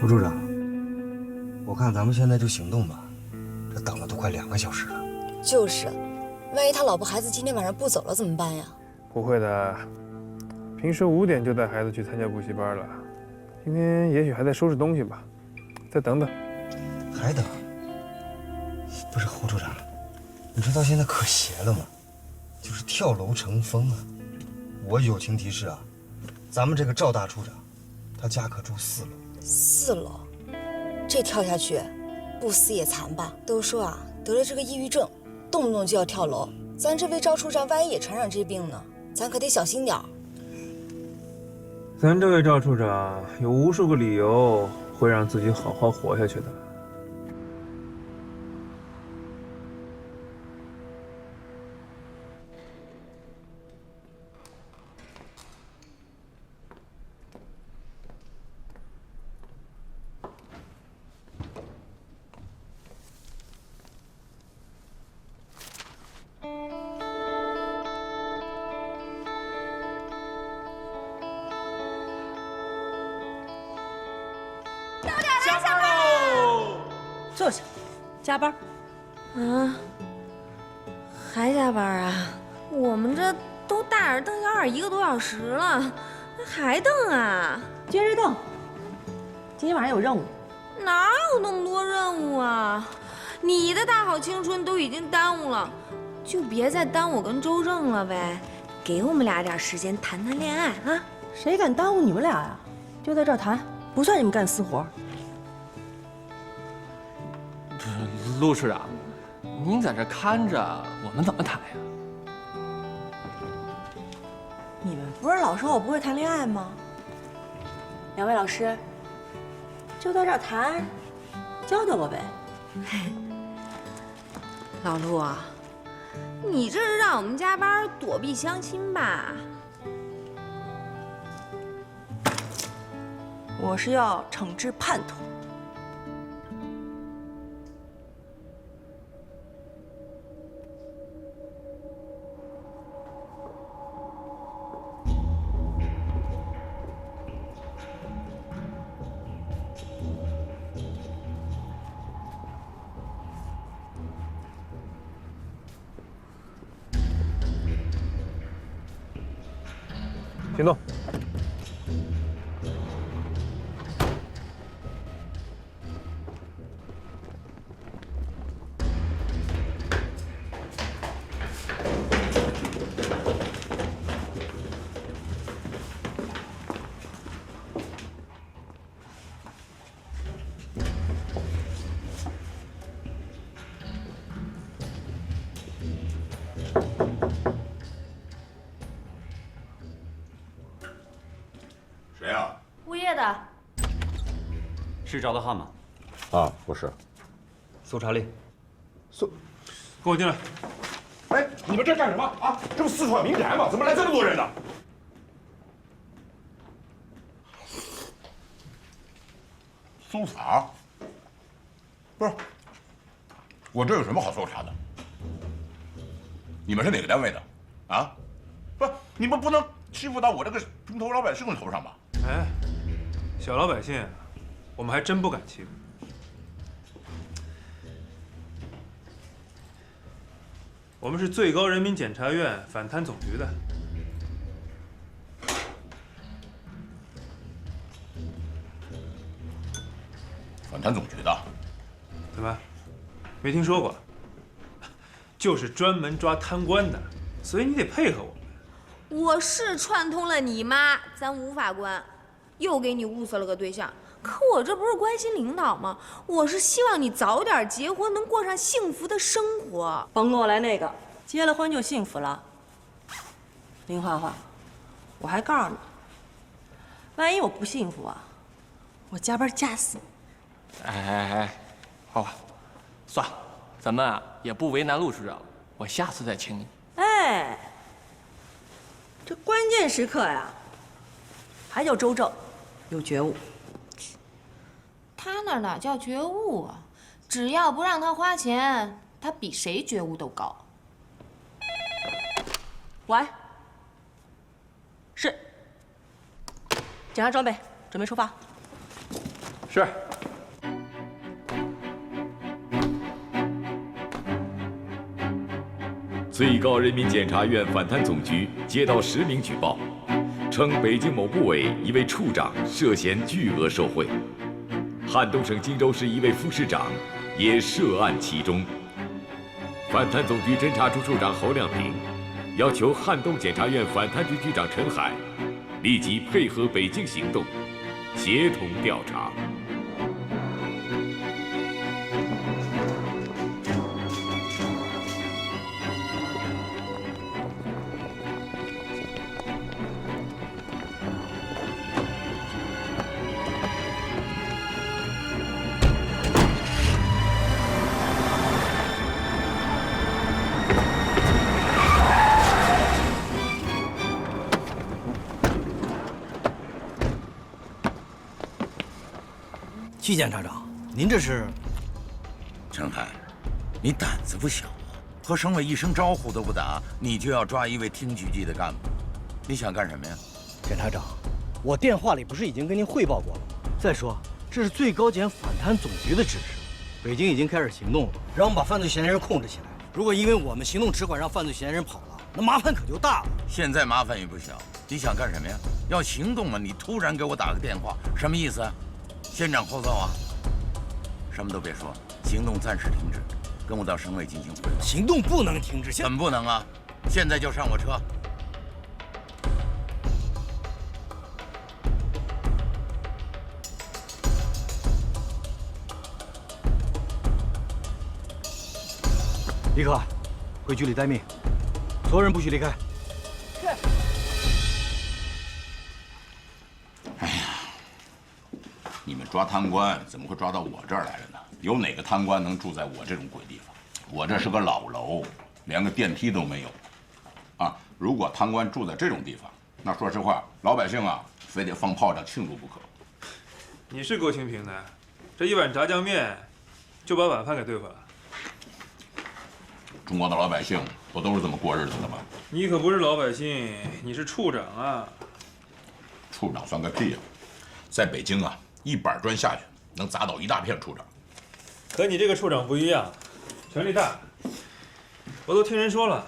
胡处长，我看咱们现在就行动吧，这等了都快2个小时了。就是，万一他老婆孩子今天晚上不走了怎么办呀？不会的，平时5点就带孩子去参加补习班了，今天也许还在收拾东西吧，再等等。还等？不是胡处长，你知道现在可邪了吗？就是跳楼成风啊！我友情提示啊，咱们这个赵大处长，他家可住4楼。4楼，这跳下去，不死也残吧？都说啊，得了这个抑郁症，动不动就要跳楼。咱这位赵处长万一也传染这病呢，咱可得小心点儿。咱这位赵处长有无数个理由会让自己好好活下去的。坐下，加班。啊，还加班啊？我们这都大眼瞪小眼1个多小时了，还瞪啊？接着瞪。今天晚上有任务。哪有那么多任务啊？你的大好青春都已经耽误了，就别再耽误我跟周正了呗。给我们俩点时间谈谈恋爱啊！谁敢耽误你们俩呀？就在这儿谈，不算你们干私活。陆处长，您在这看着，我们怎么谈呀？你们不是老说我不会谈恋爱吗？两位老师，就在这儿谈，教教我呗。老陆啊，你这是让我们加班躲避相亲吧？我是要惩治叛徒。行动！谁呀？物业的。是赵德汉吗？啊，不是。搜查令。跟我进来。哎，你们这干什么啊？这不四川民宅吗？怎么来这么多人呢？搜查？不是，我这有什么好搜查的？你们是哪个单位的？啊？不，你们不能欺负到我这个平头老百姓的头上吧？哎，小老百姓，我们还真不敢欺负。我们是最高人民检察院反贪总局的。反贪总局的？怎么，没听说过？就是专门抓贪官的，所以你得配合我们。我是串通了你妈，咱吴法官，又给你物色了个对象。可我这不是关心领导吗？我是希望你早点结婚，能过上幸福的生活。甭跟我来那个，结了婚就幸福了。林花花，我还告诉你，万一我不幸福啊，我加班加死你。哎，花花，算了，咱们啊也不为难陆处长，我下次再请你。哎，这关键时刻呀，还叫周正有觉悟。他那哪叫觉悟啊？只要不让他花钱，他比谁觉悟都高。喂，是，检查装备，准备出发。是。最高人民检察院反贪总局接到10名举报，称北京某部委一位处长涉嫌巨额受贿，汉东省荆州市一位副市长也涉案其中。反贪总局侦查处处长侯亮平要求汉东检察院反贪局局长陈海立即配合北京行动，协同调查。季检察长，您这是？陈海，你胆子不小啊！和省委一声招呼都不打，你就要抓一位厅局级的干部，你想干什么呀？检察长，我电话里不是已经跟您汇报过了吗？再说，这是最高检反贪总局的指示，北京已经开始行动了，让我们把犯罪嫌疑人控制起来。如果因为我们行动迟缓让犯罪嫌疑人跑了，那麻烦可就大了。现在麻烦也不小，你想干什么呀？要行动啊！你突然给我打个电话，什么意思啊？先斩后奏啊！什么都别说，行动暂时停止，跟我到省委进行汇报。行动不能停止，怎么不能啊？现在就上我车。李可，回局里待命，所有人不许离开。是。哎呀，你们抓贪官怎么会抓到我这儿来了呢？有哪个贪官能住在我这种鬼地方？我这是个老楼，连个电梯都没有。啊，如果贪官住在这种地方，那说实话，老百姓啊，非得放炮仗庆祝不可。你是够清贫的，这一碗炸酱面就把晚饭给对付了。中国的老百姓不都是这么过日子的吗？你可不是老百姓，你是处长啊！处长算个屁呀！在北京啊，一板砖下去能砸倒一大片处长。可你这个处长不一样，权力大。我都听人说了，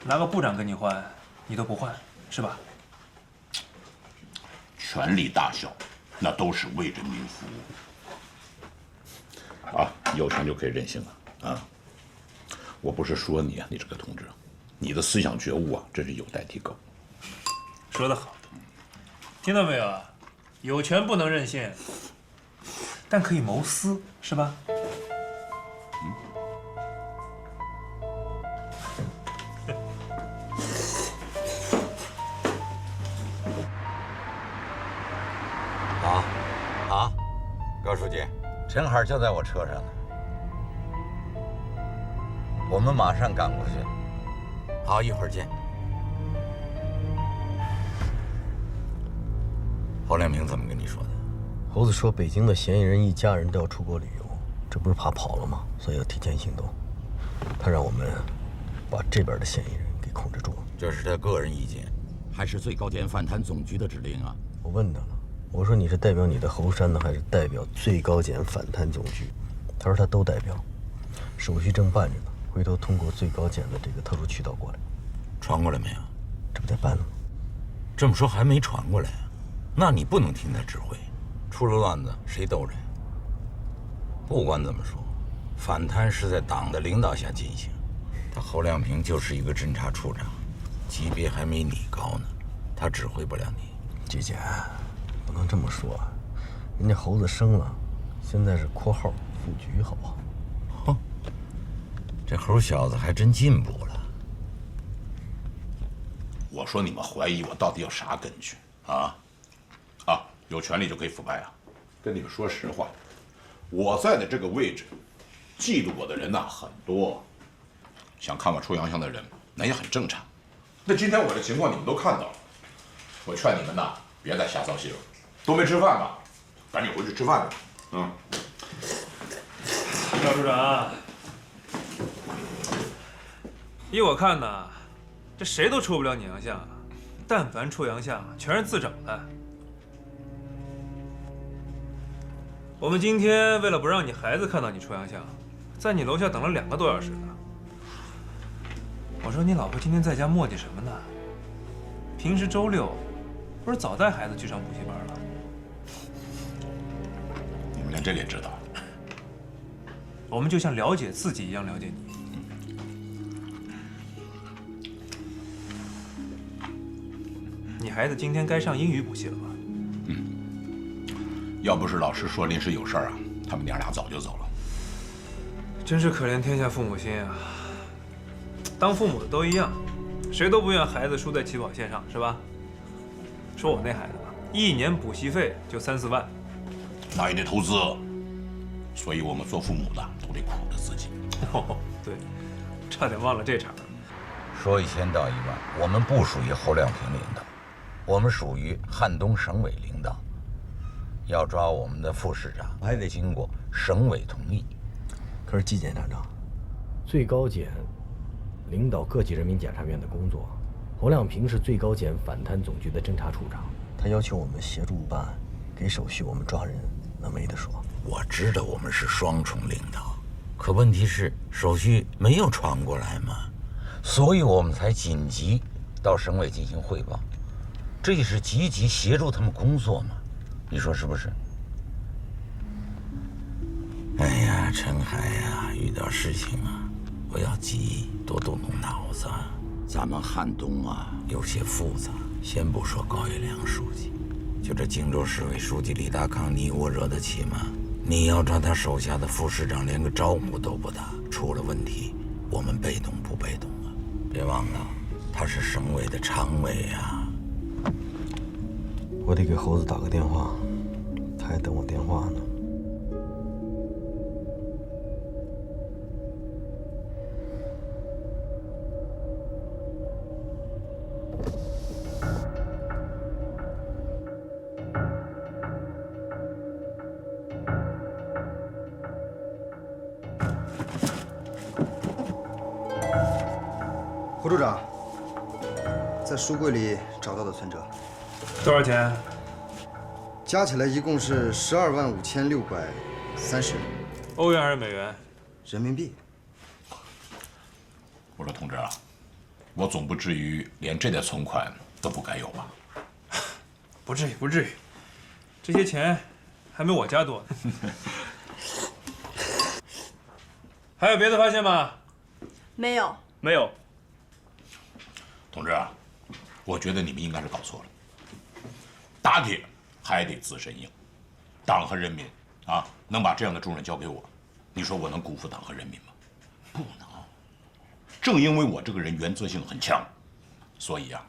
拿个部长跟你换，你都不换，是吧？权力大小，那都是为人民服务。啊，有权就可以任性了啊！我不是说你啊，你这个同志，你的思想觉悟啊，真是有待提高。说得好，听到没有啊？有权不能任性，但可以谋私，是吧？好，高书记，陈海就在我车上呢。我们马上赶过去。好，一会儿见。侯亮平怎么跟你说的？猴子说，北京的嫌疑人一家人都要出国旅游，这不是怕跑了吗？所以要提前行动。他让我们把这边的嫌疑人给控制住。这是他个人意见，还是最高检反贪总局的指令啊？我问他了，我说你是代表你的侯山呢，还是代表最高检反贪总局？他说他都代表，手续正办着呢。回头通过最高检的这个特殊渠道过来，传过来没有？这不在办呢吗？这么说还没传过来，那你不能听他指挥，出了乱子谁兜着呀？不管怎么说，反贪是在党的领导下进行，他侯亮平就是一个侦查处长，级别还没你高呢，他指挥不了你。季检，不能这么说，人家猴子升了，现在是（括号）副局，好不好？这猴小子还真进步了。我说你们怀疑我到底有啥根据啊？啊，有权利就可以腐败啊？跟你们说实话，我在的这个位置，嫉妒我的人呐很多，想看我出洋相的人那也很正常。那今天我的情况你们都看到了，我劝你们呐别再瞎操心了，都没吃饭吧？赶紧回去吃饭去。赵处长。依我看呢，这谁都出不了你洋相，但凡出洋相，全是自找的。我们今天为了不让你孩子看到你出洋相，在你楼下等了2个多小时呢。我说你老婆今天在家磨叽什么呢？平时周6不是早带孩子去上补习班了？你们连这个也知道？我们就像了解自己一样了解你。你孩子今天该上英语补习了吧？要不是老师说临时有事儿啊，他们娘俩早就走了。真是可怜天下父母心啊！当父母的都一样，谁都不愿孩子输在起跑线上，是吧？说我那孩子吧，1年补习费就3、4万，那也得投资，所以我们做父母的都得苦着自己。哦，对，差点忘了这茬。说1000道1万，我们不属于侯亮平领导，我们属于汉东省委领导。要抓我们的副市长，还得经过省委同意。可是季检察长，最高检领导各级人民检察院的工作，侯亮平是最高检反贪总局的侦查处长，他要求我们协助办案，给手续我们抓人，那没得说。我知道我们是双重领导，可问题是手续没有传过来嘛，所以我们才紧急到省委进行汇报，这也是积极协助他们工作嘛。你说是不是？哎呀，陈海呀，遇到事情啊，不要急，多动动脑子。咱们汉东啊，有些复杂。先不说高玉良书记，就这荆州市委书记李大康，你我惹得起吗？你要抓他手下的副市长，连个招呼都不打，出了问题，我们被动不被动啊？别忘了，他是省委的常委呀。我得给猴子打个电话，他还等我电话呢。胡处长，在书柜里找到的存折。多少钱？加起来一共是125630。欧元还是美元？人民币。我说同志啊，我总不至于连这点存款都不该有吧？不至于，不至于，这些钱还没我家多呢。还有别的发现吗？没有。没有。同志啊，我觉得你们应该是搞错了。打铁还得自身硬，党和人民啊，能把这样的重任交给我，你说我能辜负党和人民吗？不能。正因为我这个人原则性很强，所以啊，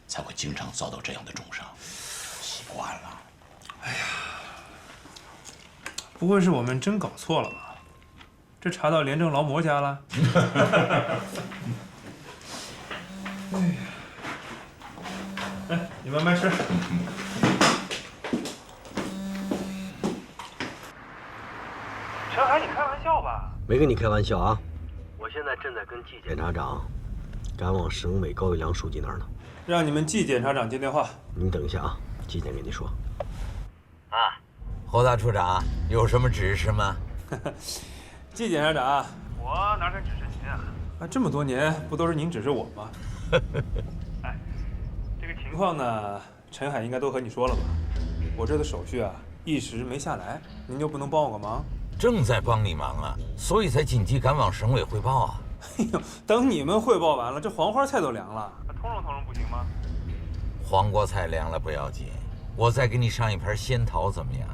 才会经常遭到这样的重伤。习惯了。哎呀，不会是我们真搞错了吧？这查到廉政劳模家了？哎呀，哎，你慢慢吃。陈海，你开玩笑吧？没跟你开玩笑啊！我现在正在跟季检察长赶往省委高玉良书记那儿呢。让你们季检察长接电话。你等一下啊，季检跟你说。啊，侯大处长有什么指示吗？季检察长，我哪敢指示您啊？啊，这么多年不都是您指示我吗？哎，这个情况呢，陈海应该都和你说了吧？我这的手续啊，一时没下来，您就不能帮我个忙？正在帮你忙啊，所以才紧急赶往省委汇报啊。哎呦，等你们汇报完了，这黄花菜都凉了，通融通融不行吗？黄瓜菜凉了不要紧，我再给你上一盘仙桃怎么样？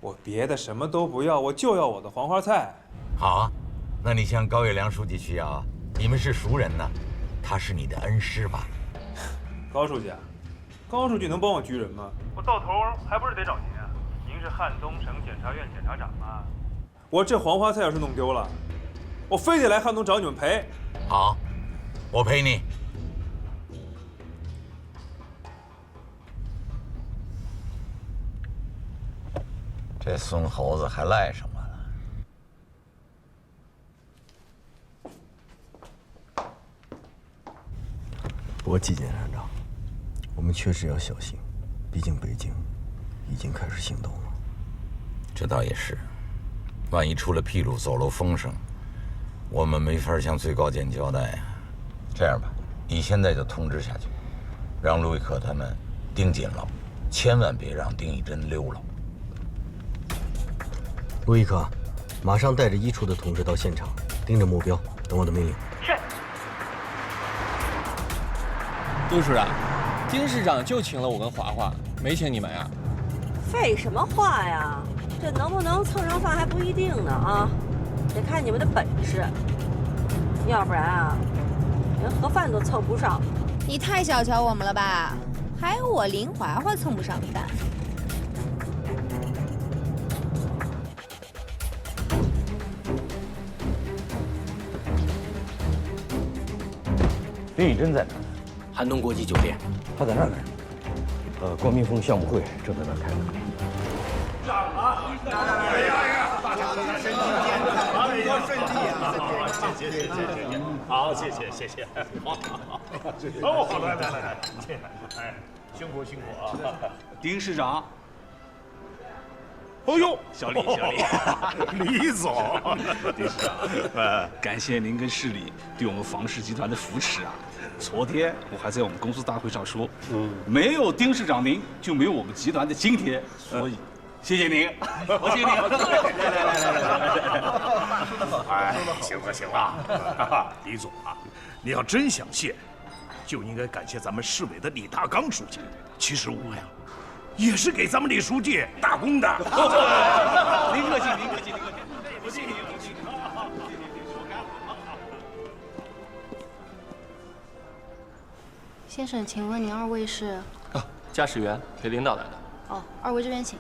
我别的什么都不要，我就要我的黄花菜。好啊，那你向高玉良书记去要啊，你们是熟人呢，他是你的恩师吧？高书记啊，高书记能帮我拘人吗？我到头还不是得找您啊？您是汉东省检察院检察长啊。我这黄花菜要是弄丢了，我非得来汉东找你们赔。好，我陪你。这孙猴子还赖什么了？不过季检察长，我们确实要小心，毕竟北京已经开始行动了。这倒也是，万一出了纰漏，走漏风声，我们没法向最高检交代呀。这样吧，你现在就通知下去，让陆亦可他们盯紧了，千万别让丁义珍溜了。陆亦可，马上带着一处的同志到现场，盯着目标，等我的命令。是。陆处长，丁市长就请了我跟华华，没请你们呀？废什么话呀！这能不能蹭上饭还不一定呢啊，得看你们的本事。要不然啊，连盒饭都蹭不上。你太小瞧我们了吧？还有我林华华蹭不上饭。丁义珍在哪儿？寒冬国际酒店。他在那儿干什么？光明峰项目会正在那儿开呢。大家都身体健康，多顺利啊！谢谢，好，谢谢。哦，好，来，哎，辛苦啊！丁市长。哦呦，小李，李总，丁市长，感谢您跟市里对我们房氏集团的扶持啊！昨天我还在我们公司大会上说，没有丁市长您，就没有我们集团的今天，所以谢谢您，我谢谢您。哎，行了，李总啊，你要真想谢，就应该感谢咱们市委的李大刚书记。其实我呀，也是给咱们李书记打工的。您客气，我谢谢您。先生，请问您二位是？驾驶员陪领导来的。哦，二位这边请。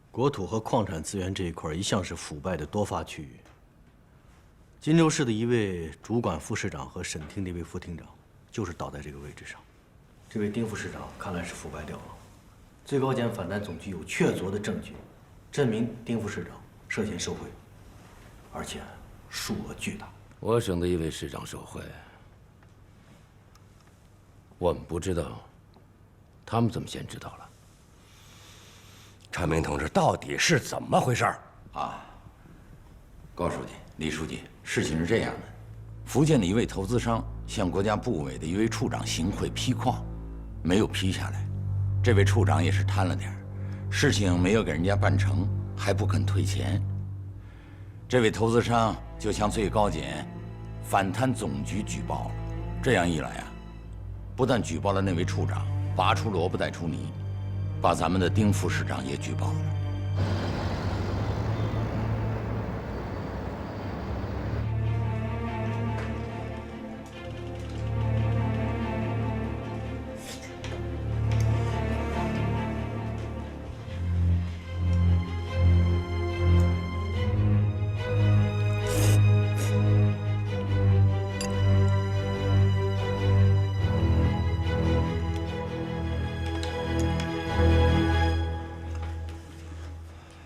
国土和矿产资源这一块一向是腐败的多发区域。金州市的一位主管副市长和审厅的一位副厅长，就是倒在这个位置上。这位丁副市长看来是腐败掉了。最高检反贪总局有确凿的证据，证明丁副市长涉嫌受贿，而且数额巨大。我省的一位市长受贿，我们不知道，他们怎么先知道了？陈明同志，到底是怎么回事啊？高书记、李书记，事情是这样的：福建的一位投资商向国家部委的一位处长行贿批矿，没有批下来。这位处长也是贪了点儿，事情没有给人家办成，还不肯退钱。这位投资商就向最高检反贪总局举报了。这样一来啊，不但举报了那位处长，拔出萝卜带出泥，把咱们的丁副市长也举报了。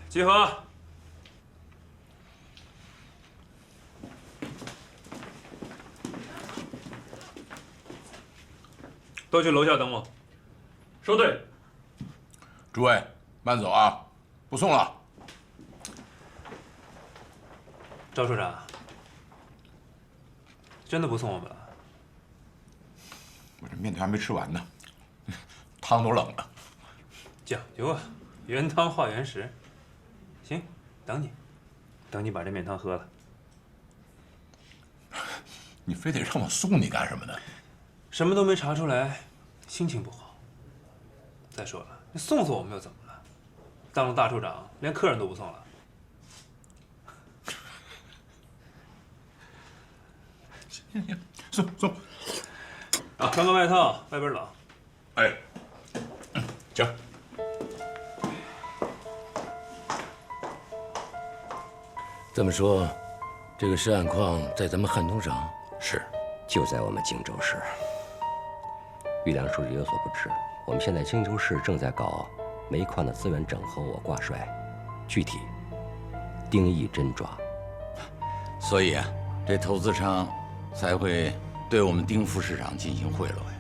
集合！都去楼下等我。收队。诸位，慢走啊，不送了。赵处长，真的不送我们了？我这面条还没吃完呢，汤都冷了。讲究啊，原汤化原食。行，等你把这面汤喝了。你非得让我送你干什么呢？什么都没查出来，心情不好。再说了，你送我们又怎么了？当了大处长，连客人都不送了。送。啊，穿个外套，外边冷。哎，行。这么说，这个涉案矿在咱们汉东省？是，就在我们荆州市。玉良书记有所不知，我们现在荆州市正在搞煤矿的资源整合和挂帅，具体丁义珍抓。所以啊，这投资商才会对我们丁副市长进行贿赂呀。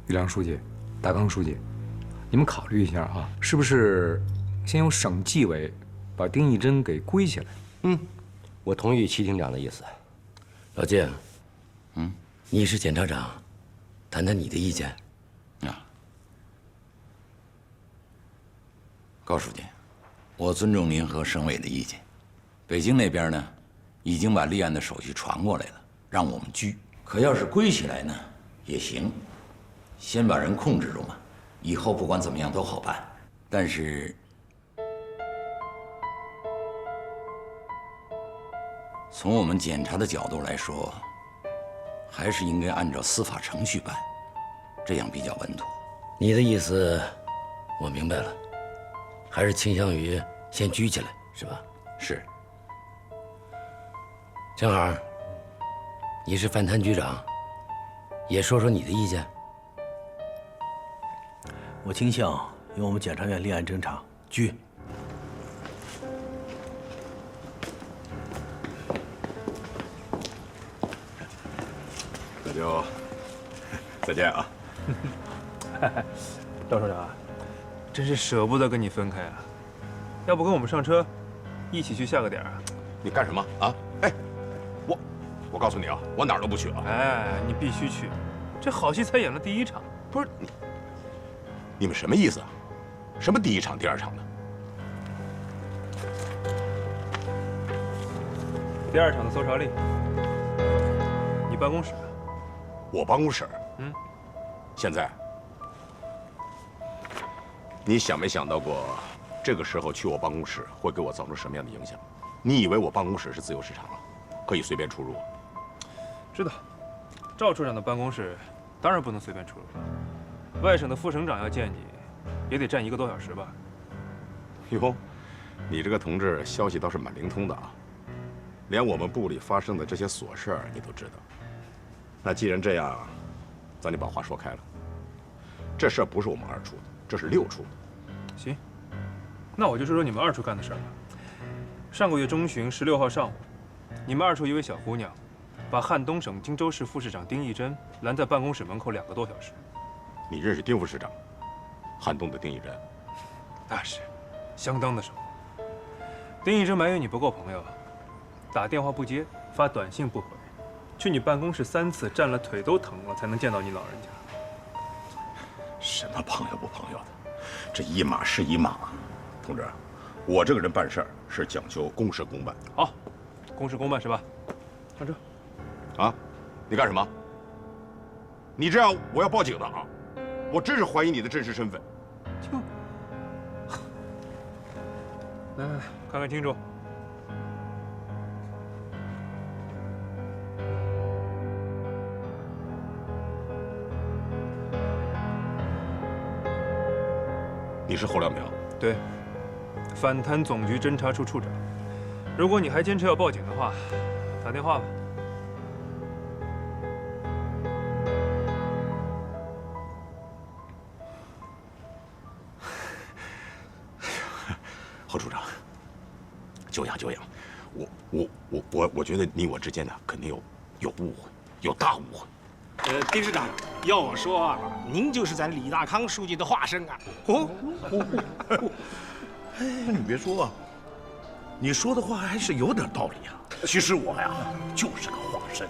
玉良书记，大刚书记，你们考虑一下啊，是不是先由省纪委把丁义珍给归起来？我同意齐厅长的意思。老金，你是检察长，谈谈你的意见。高书记，我尊重您和省委的意见。北京那边呢，已经把立案的手续传过来了，让我们拘。可要是归起来呢，也行，先把人控制住嘛，以后不管怎么样都好办。但是，从我们检察的角度来说，还是应该按照司法程序办，这样比较稳妥。你的意思，我明白了。还是倾向于先拘起来，是吧？是。江海，你是反贪局长，也说说你的意见。我倾向由我们检察院立案侦查，拘。那就再见啊！赵处长，真是舍不得跟你分开啊！要不跟我们上车，一起去下个点啊？你干什么啊？哎，我告诉你啊，我哪儿都不去啊！哎，你必须去，这好戏才演了第一场。不是你们什么意思啊？什么第一场、第二场的？第二场的搜查令，你办公室。我办公室？现在。你想没想到过，这个时候去我办公室会给我造成什么样的影响？你以为我办公室是自由市场啊，可以随便出入？知道，赵处长的办公室当然不能随便出入。外省的副省长要见你，也得站1个多小时吧？哟，你这个同志消息倒是蛮灵通的啊，连我们部里发生的这些琐事儿你都知道。那既然这样，咱就把话说开了。这事儿不是我们2处的，这是6处的。行，那我就说说你们2处干的事儿吧。上个月中旬16号上午，你们2处一位小姑娘，把汉东省荆州市副市长丁义珍拦在办公室门口2个多小时。你认识丁副市长？汉东的丁义珍？那是，相当的熟。丁义珍埋怨你不够朋友，打电话不接，发短信不回，去你办公室3次，站了腿都疼了才能见到你老人家。什么朋友不朋友的，这一码是一码。同志，我这个人办事儿是讲究公事公办。好，公事公办是吧？上车。啊，你干什么？你这样我要报警的啊！我真是怀疑你的真实身份。来，看看清楚。你是侯良明？对，反贪总局侦查处处长。如果你还坚持要报警的话，打电话吧。侯处长，久仰久仰。我觉得你我之间呢，肯定有误会，有大误会。丁市长，要我说啊，您就是咱李大康书记的化身啊！哎，你别说啊，你说的话还是有点道理啊。其实我呀，就是个化身。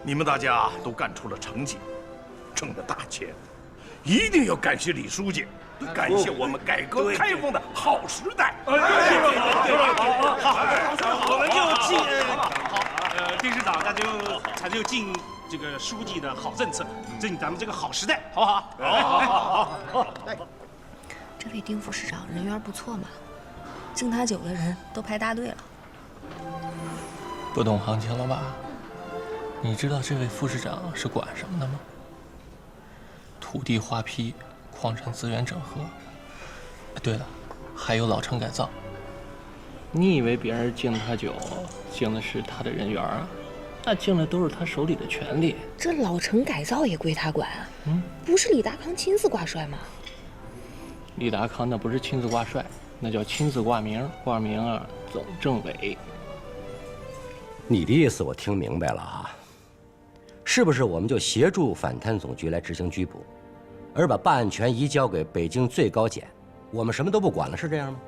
你们大家都干出了成绩，挣了大钱，一定要感谢李书记，感谢我们改革开放的好时代。对，我们就敬丁市长，他就敬这个书记的好政策，敬咱们这个好时代，好不好？好。这位丁副市长人缘不错嘛，敬他酒的人都排大队了。不懂行情了吧？你知道这位副市长是管什么的吗？土地划批、矿产资源整合。对了，还有老城改造。你以为别人敬他酒，敬的是他的人缘啊？那敬的都是他手里的权力。这老城改造也归他管啊？不是李大康亲自挂帅吗？李达康那不是亲自挂帅，那叫亲自挂名。挂名啊，总政委。你的意思我听明白了啊，是不是我们就协助反贪总局来执行拘捕，而把办案权移交给北京最高检，我们什么都不管了，是这样吗？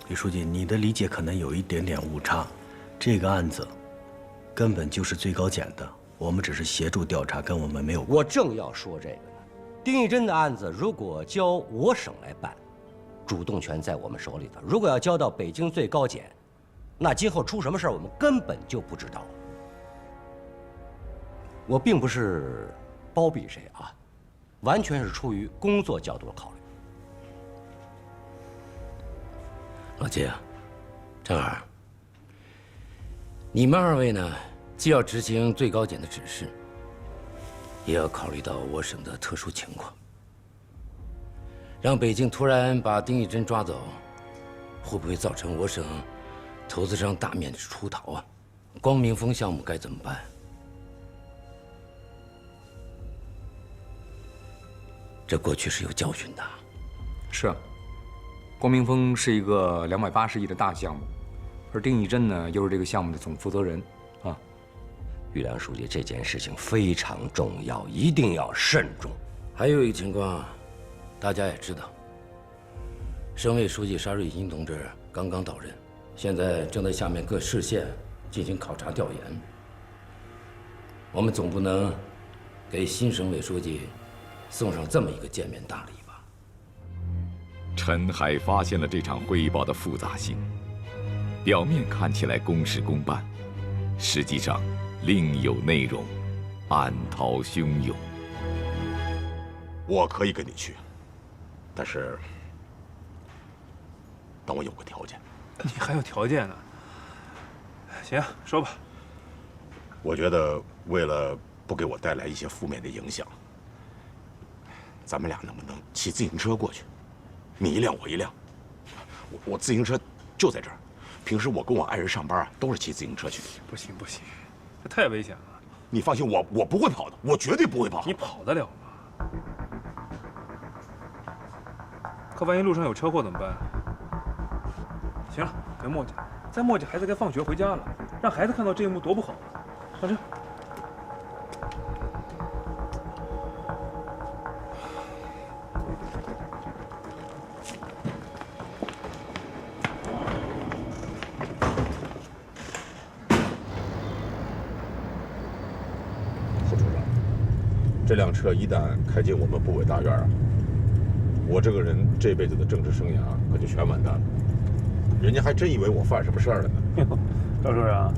李书记，你的理解可能有一点点误差。这个案子根本就是最高检的，我们只是协助调查，跟我们没有关。我正要说这个呢。丁义珍的案子如果交我省来办，主动权在我们手里头；如果要交到北京最高检，那今后出什么事儿我们根本就不知道。我并不是包庇谁啊，完全是出于工作角度的考虑。老季啊，陈海，你们二位呢，既要执行最高检的指示，也要考虑到我省的特殊情况。让北京突然把丁义珍抓走，会不会造成我省投资商大面积出逃啊？光明峰项目该怎么办？这过去是有教训的。是啊，光明峰是一个280亿的大项目，而丁义珍呢，又是这个项目的总负责人啊。于良书记，这件事情非常重要，一定要慎重。还有一个情况，大家也知道，省委书记沙瑞金同志刚刚到任，现在正在下面各市县进行考察调研。我们总不能给新省委书记送上这么一个见面大礼吧？陈海发现了这场汇报的复杂性，表面看起来公事公办，实际上另有内容，暗涛汹涌。我可以跟你去，但是等我有个条件。你还有条件呢？行，说吧。我觉得为了不给我带来一些负面的影响，咱们俩能不能骑自行车过去？你一辆，我一辆。我自行车就在这儿，平时我跟我爱人上班啊，都是骑自行车去。不行不行，这太危险了。你放心，我不会跑的，我绝对不会跑。你跑得了吗？可万一路上有车祸怎么办？行了，别磨叽，再磨叽孩子该放学回家了，让孩子看到这一幕多不好啊！上车。副处长，这辆车一旦开进我们部委大院啊，我这个人这辈子的政治生涯可就全完蛋了。人家还真以为我犯什么事儿了呢。赵处长，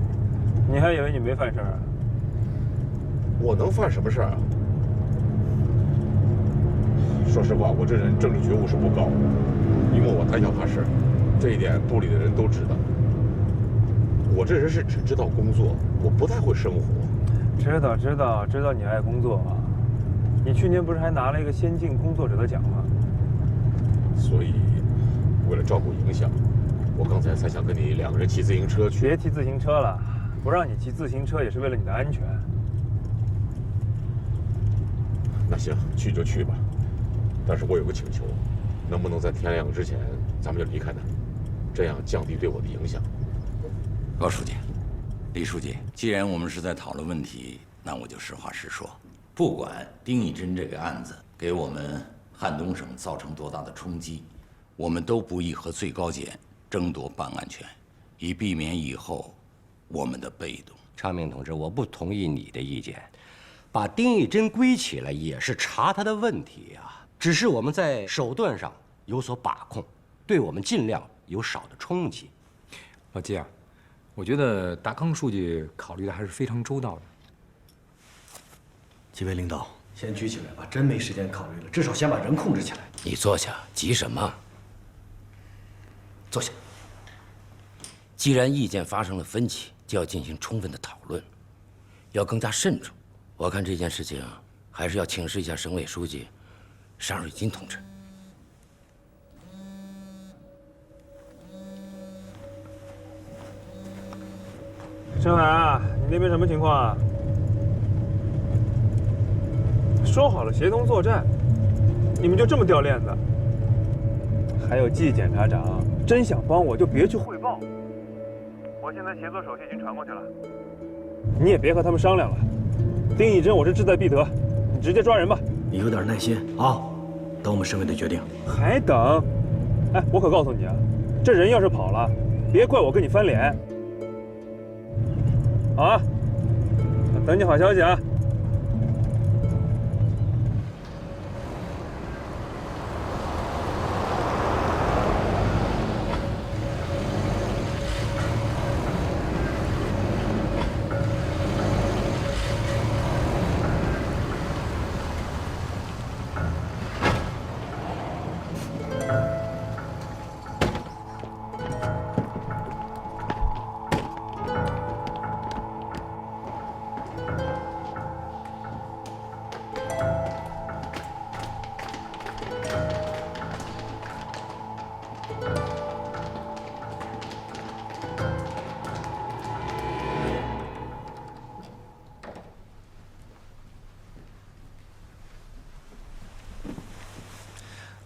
你还以为你没犯事儿啊？我能犯什么事儿啊？说实话，我这人政治觉悟是不高，因为我贪小怕事，这一点部里的人都知道。我这人是只知道工作，我不太会生活。知道你爱工作啊！你去年不是还拿了一个先进工作者的奖吗？所以，为了照顾影响，我刚才才想跟你两个人骑自行车去。别骑自行车了，不让你骑自行车也是为了你的安全。那行，去就去吧。但是我有个请求，能不能在天亮之前咱们就离开呢？这样降低对我的影响。高书记，李书记，既然我们是在讨论问题，那我就实话实说。不管丁义珍这个案子给我们汉东省造成多大的冲击，我们都不宜和最高检争夺办案权，以避免以后我们的被动。昌明同志，我不同意你的意见。把丁义珍归起来也是查他的问题啊，只是我们在手段上有所把控，对我们尽量有少的冲击。老季啊，我觉得达康书记考虑的还是非常周到的。几位领导，先举起来吧，真没时间考虑了，至少先把人控制起来。你坐下，急什么？坐下。既然意见发生了分歧，就要进行充分的讨论，要更加慎重。我看这件事情还是要请示一下省委书记沙瑞金同志。陈海啊，你那边什么情况啊？说好了协同作战，你们就这么掉链子？还有季检察长，真想帮我就别去汇报。我现在协作手续已经传过去了，你也别和他们商量了。丁义珍，我是志在必得，你直接抓人吧。你有点耐心啊，等我们省委的决定。还等？哎，我可告诉你啊，这人要是跑了，别怪我跟你翻脸。好啊，等你好消息啊。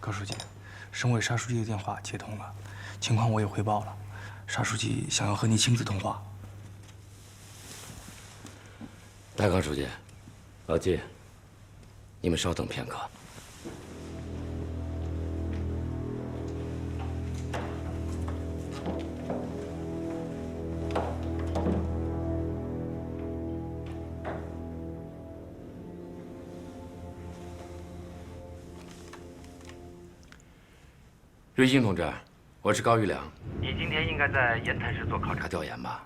高书记，省委沙书记的电话接通了，情况我也汇报了，沙书记想要和你亲自通话。戴高书记，老季，你们稍等片刻。瑞星同志，我是高玉良。你今天应该在烟台市做考察调研吧？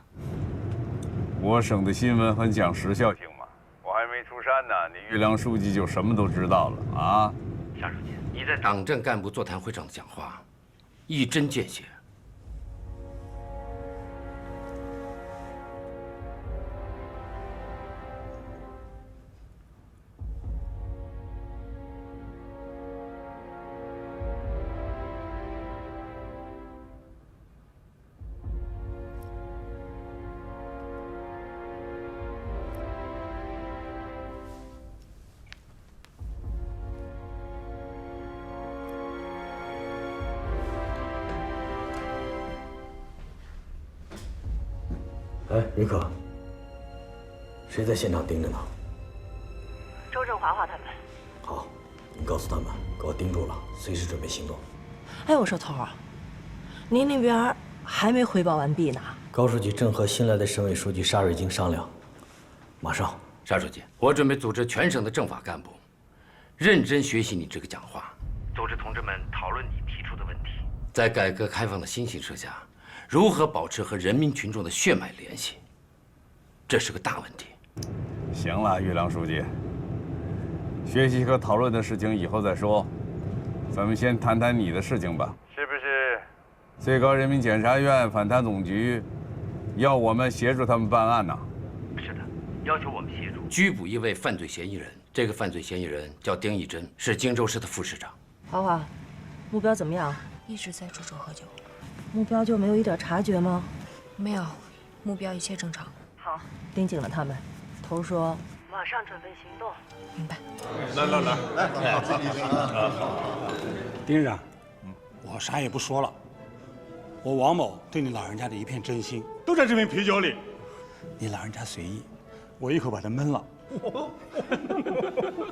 我省的新闻很讲时效性嘛。我还没出山呢，你玉良书记就什么都知道了啊？沙书记，你在党政干部座谈会上的讲话，一针见血。哎，于可，谁在现场盯着呢？周正华华他们。好，你告诉他们，给我盯住了，随时准备行动。哎，我说头儿，您那边还没汇报完毕呢。高书记正和新来的省委书记沙瑞京商量，马上。沙书记，我准备组织全省的政法干部，认真学习你这个讲话，组织同志们讨论你提出的问题。在改革开放的新形势下，如何保持和人民群众的血脉联系，这是个大问题。行了，玉良书记，学习和讨论的事情以后再说，咱们先谈谈你的事情吧。是不是？最高人民检察院反贪总局要我们协助他们办案呢？是的，要求我们协助拘捕一位犯罪嫌疑人。这个犯罪嫌疑人叫丁义珍，是荆州市的副市长。华华，目标怎么样？一直在煮粥喝酒。目标就没有一点察觉吗？没有，目标一切正常。好，盯紧了他们。头说马上准备行动。明白。来，丁市长，我啥也不说了。我王某对你老人家的一片真心，都在这瓶啤酒里。你老人家随意，我一口把它闷了。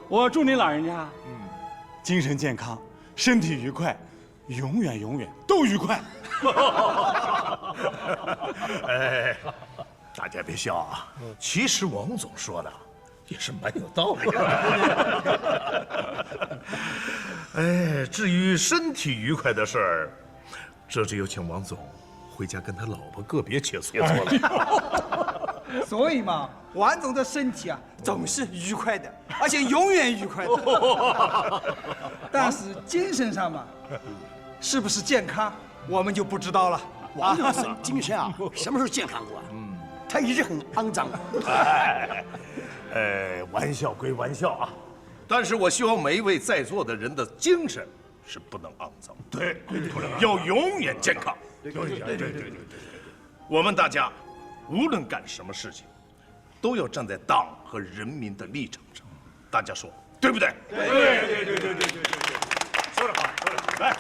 我祝你老人家，精神健康，身体愉快，永远都愉快。哎，大家别笑啊！其实王总说的也是蛮有道理的。哎，至于身体愉快的事儿，这只有请王总回家跟他老婆个别切磋了。所以嘛，王总的身体啊，总是愉快的，而且永远愉快的。但是精神上嘛，是不是健康，我们就不知道了。王总精神啊，什么时候健康过？他一直很肮脏。玩笑归玩笑啊，但是我希望每一位在座的人的精神是不能肮脏，对，要永远健康。对，我们大家无论干什么事情，都要站在党和人民的立场上。大家说对不对？对，说得好，来。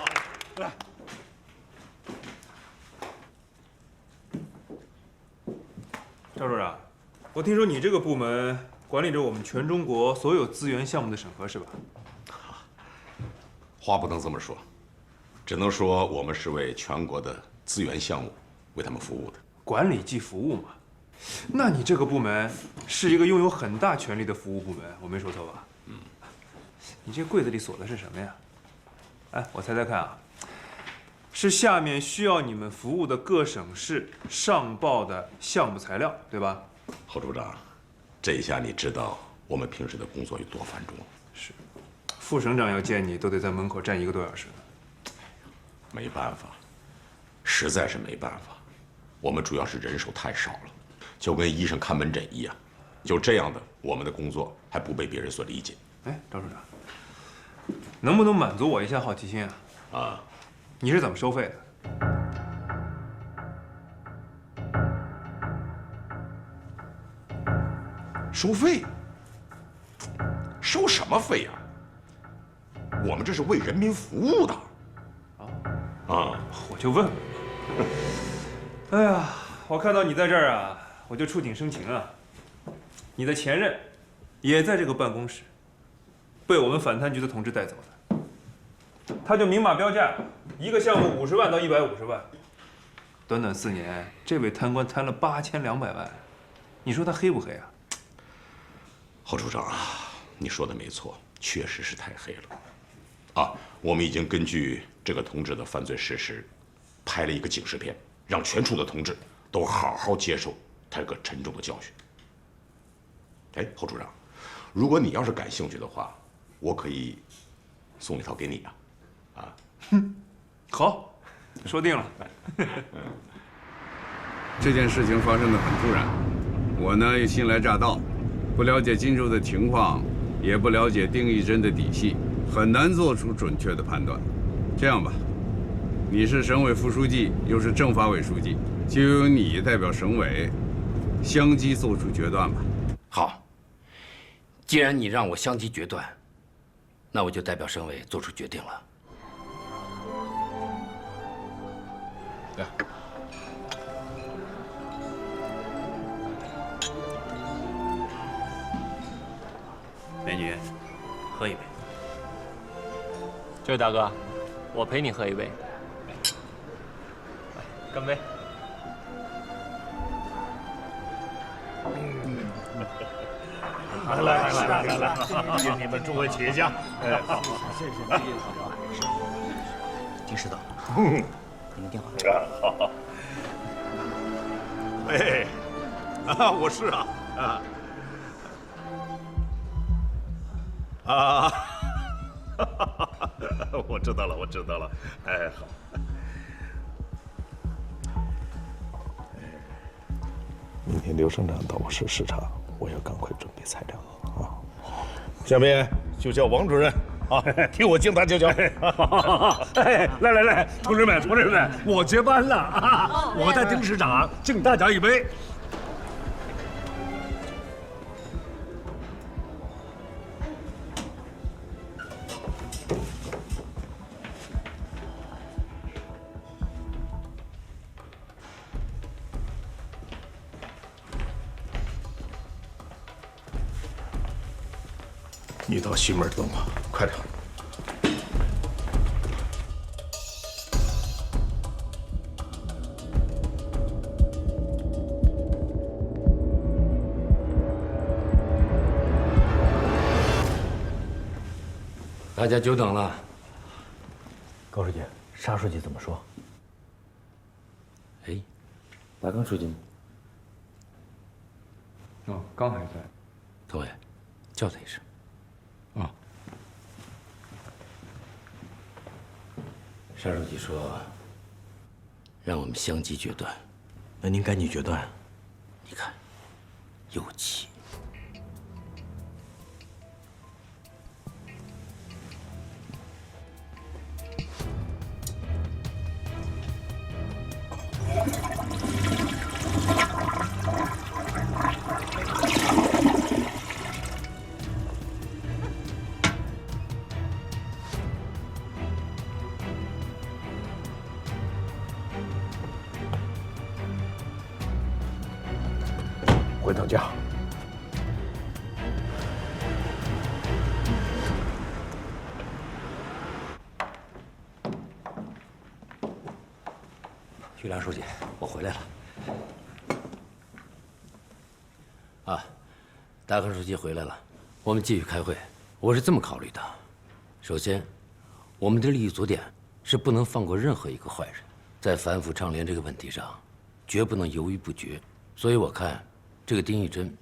赵处长，我听说你这个部门管理着我们全中国所有资源项目的审核，是吧？话不能这么说，只能说我们是为全国的资源项目为他们服务的。管理即服务嘛，那你这个部门是一个拥有很大权力的服务部门，我没说错吧？嗯。你这柜子里锁的是什么呀？哎，我猜猜看啊，是下面需要你们服务的各省市上报的项目材料，对吧？侯处长，这一下你知道我们平时的工作有多繁重了。是，副省长要见你都得在门口站1个多小时呢。没办法，实在是没办法，我们主要是人手太少了，就跟医生看门诊一样。就这样的，我们的工作还不被别人所理解。哎，赵处长，能不能满足我一下好奇心啊？啊，你是怎么收费的？收费？收什么费呀？我们这是为人民服务的。啊，我就问。哎呀，我看到你在这儿啊，我就触景生情啊。你的前任也在这个办公室，被我们反贪局的同志带走的。他就明码标价，一个项目50万到150万。短短4年，这位贪官贪了8200万，你说他黑不黑啊？侯处长啊，你说的没错，确实是太黑了。啊，我们已经根据这个同志的犯罪事实，拍了一个警示片，让全处的同志都好好接受他这个沉重的教训。哎，侯处长，如果你要是感兴趣的话，我可以送一套给你啊。啊，好，说定了。这件事情发生的很突然，我呢又新来乍到，不了解荆州的情况，也不了解丁义珍的底细，很难做出准确的判断。这样吧，你是省委副书记，又是政法委书记，就由你代表省委，相机做出决断吧。好，既然你让我相机决断，那我就代表省委做出决定了。来，美女，喝一杯。这位大哥，我陪你喝一杯。来，干杯！来，敬你们诸位企业家。哎，谢谢。丁市长，你们电话。好。哎，啊，我是啊，我知道了，我知道了。哎，好。明天刘省长到我市视察，我要赶快准备材料啊。下面就叫王主任啊，替我敬大舅舅。哎，来，同志们，我接班了啊！我带丁市长敬大家一杯。你到西门等我，快点。大家久等了。高书记，沙书记怎么说？哎，马刚书记呢？哦，刚还在。各位，叫他一声。啊。沙书记说，让我们相机决断。那您赶紧决断。你看，有气。回到家。于良书记，我回来了。啊，大河书记回来了，我们继续开会。我是这么考虑的：首先，我们的利益组点是不能放过任何一个坏人，在反腐倡廉这个问题上，绝不能犹豫不决。所以我看，这个丁义珍，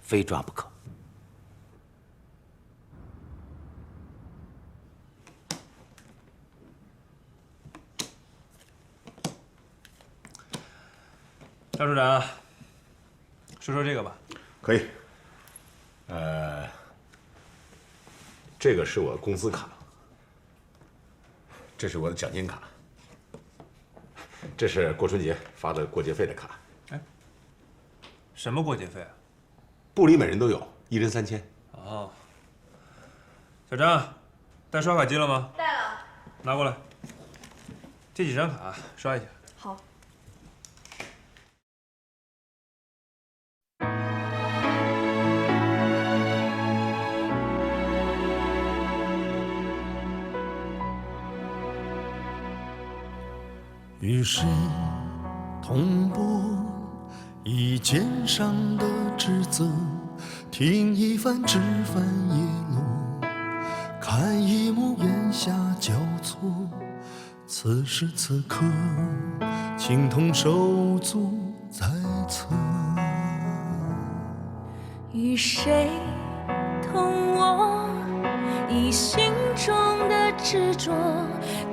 非抓不可。 张处长，说说这个吧。可以。这个是我工资卡，这是我的奖金卡，这是过春节发的过节费的卡。哎，什么过节费啊？部里每人都有，1人3000。哦。小张，带刷卡机了吗？带了。拿过来。这几张卡刷一下。 好。 与谁同步一肩上的职责，听一番枝繁叶落，看一幕烟霞交错。此时此刻，情同手足在侧。与谁同我以心中的执着，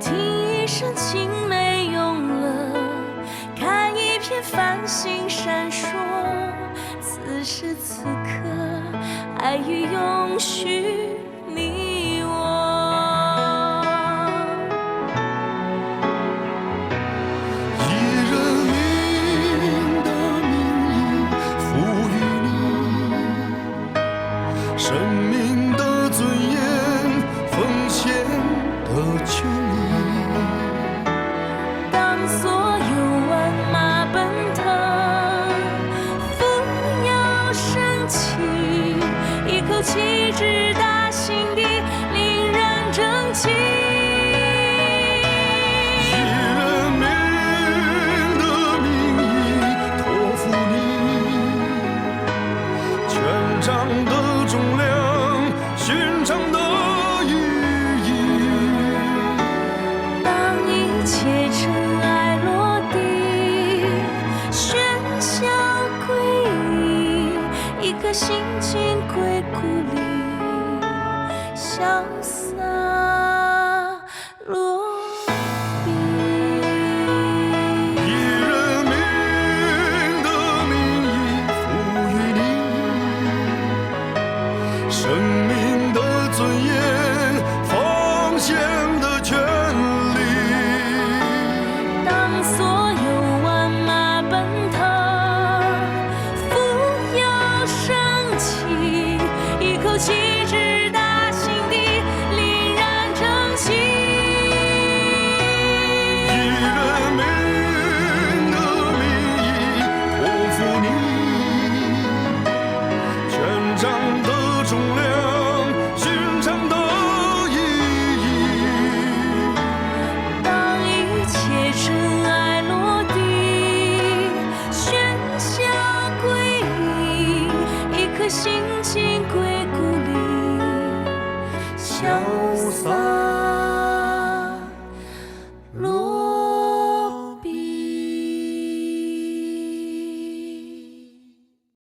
听一声情没用了，看一片繁星闪烁。此时此刻，爱与永续，你我。以人民的名义赋予你生命的尊严，奉献的权利。 当所有万马奔腾，扶摇升起，一口气直达心底，令人争气。以人民的名义托付你，权杖的重量，勋章的意义。当一切尘埃落地，喧嚣归隐，一颗心情归故里，相思。